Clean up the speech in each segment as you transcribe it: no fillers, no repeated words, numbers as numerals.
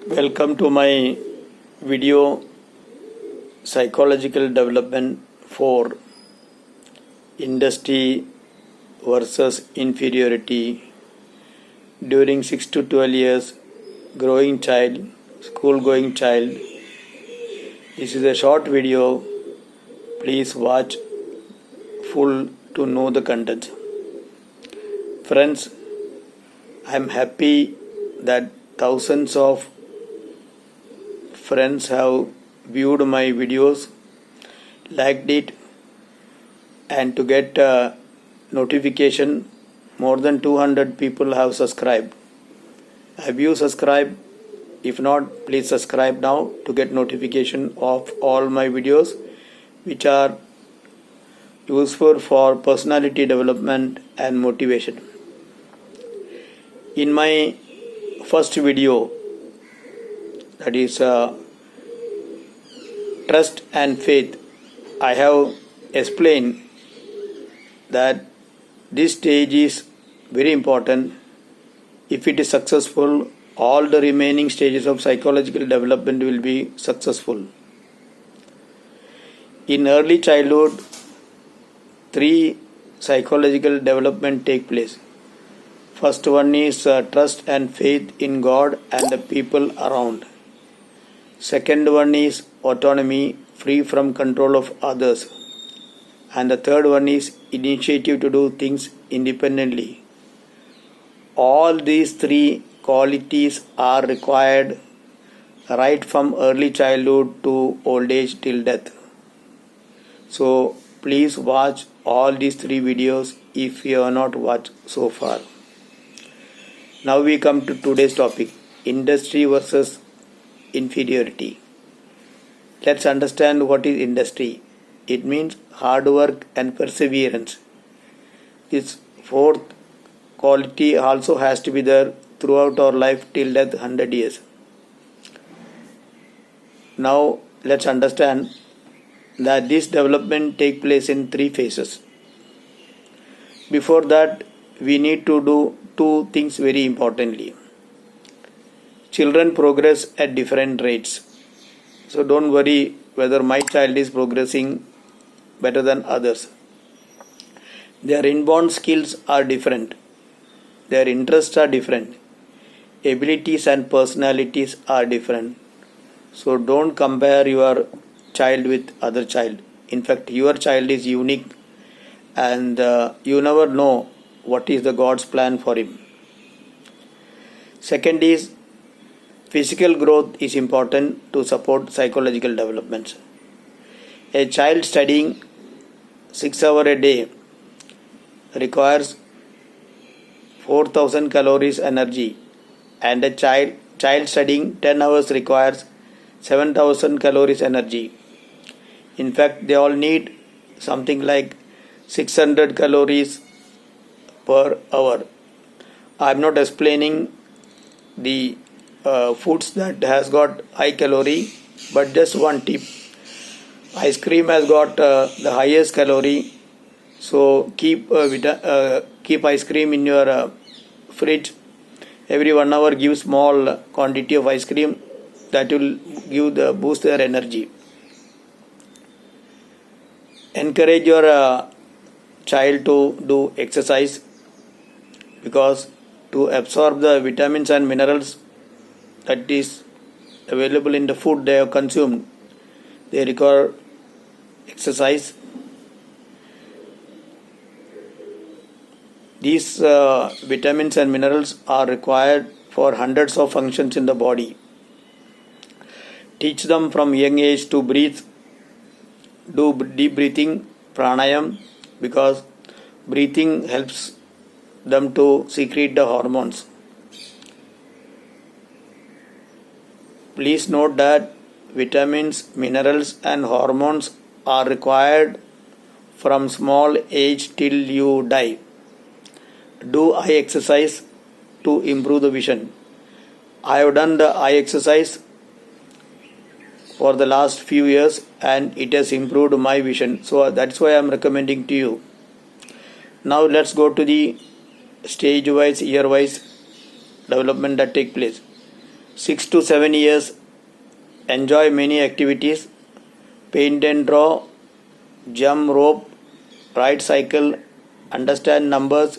Welcome to my video Psychological Development for Industry versus Inferiority during 6 to 12 years growing child, school going child. This is a short video. Please watch full to know the content. Friends, I am happy that thousands of friends have viewed my videos, liked it, and to get a notification, more than 200 people have subscribed. Have you subscribed? If not, please subscribe now to get notification of all my videos which are useful for personality development and motivation. In my first video, that is trust and faith, I have explained that this stage is very important. If it is successful, all the remaining stages of psychological development will be successful. In early childhood, 3 psychological development take place. First one is trust and faith in God and the people around. Second one is autonomy, free from control of others. And the third one is initiative to do things independently. All these 3 qualities are required right from early childhood to old age till death. So please watch all these 3 videos if you have not watched so far. Now we come to today's topic, industry versus inferiority. Let's understand what is industry. It means hard work and perseverance. This 4th quality also has to be there throughout our life till death, 100 years. Now let's understand that this development takes place in 3 phases. Before that, we need to do 2 things very importantly. Children progress at different rates. So don't worry whether my child is progressing better than others. Their inborn skills are different. Their interests are different. Abilities and personalities are different. So don't compare your child with other child. In fact, your child is unique and you never know what is the God's plan for him. Second is physical growth is important to support psychological development. A child studying 6 hours a day requires 4,000 calories energy, and a child studying 10 hours requires 7,000 calories energy. In fact, they all need something like 600 calories per hour. I am not explaining the foods that has got high calorie, but just one tip. Ice cream has got the highest calorie, so keep ice cream in your fridge. Every 1 hour give small quantity of ice cream. That will boost their energy. Encourage your child to do exercise, because to absorb the vitamins and minerals that is available in the food they have consumed, they require exercise. These vitamins and minerals are required for hundreds of functions in the body. Teach them from young age to breathe, do deep breathing, pranayam, because breathing helps them to secrete the hormones. Please note that vitamins, minerals and hormones are required from small age till you die. Do eye exercise to improve the vision. I have done the eye exercise for the last few years and it has improved my vision. So that's why I am recommending to you. Now let's go to the stage wise, year wise development that take place. 6 to 7 years, enjoy many activities, paint and draw, jump rope, ride cycle, understand numbers,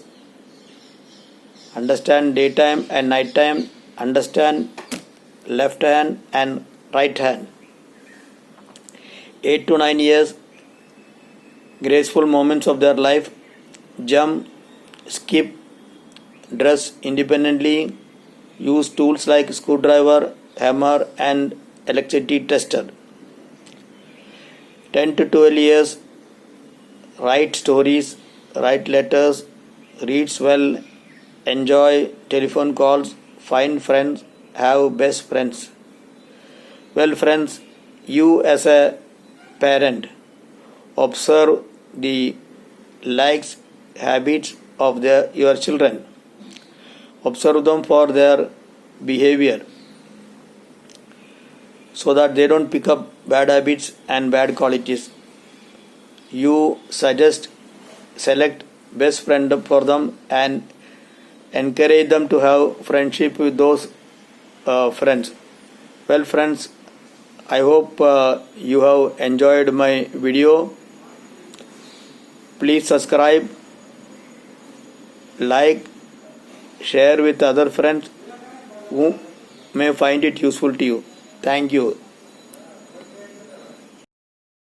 understand daytime and nighttime, understand left hand and right hand. 8 to 9 years, graceful moments of their life, jump, skip, dress independently, use tools like screwdriver, hammer and electricity tester. 10 to 12 years, write stories, write letters, reads well, enjoy telephone calls, find friends, have best friends. Well, friends, you as a parent observe the likes, habits of your children. Observe them for their behavior so that they don't pick up bad habits and bad qualities. You suggest, select best friend for them and encourage them to have friendship with those friends. Well, friends, I hope you have enjoyed my video. Please subscribe, like, share with other friends who may find it useful to you. Thank you.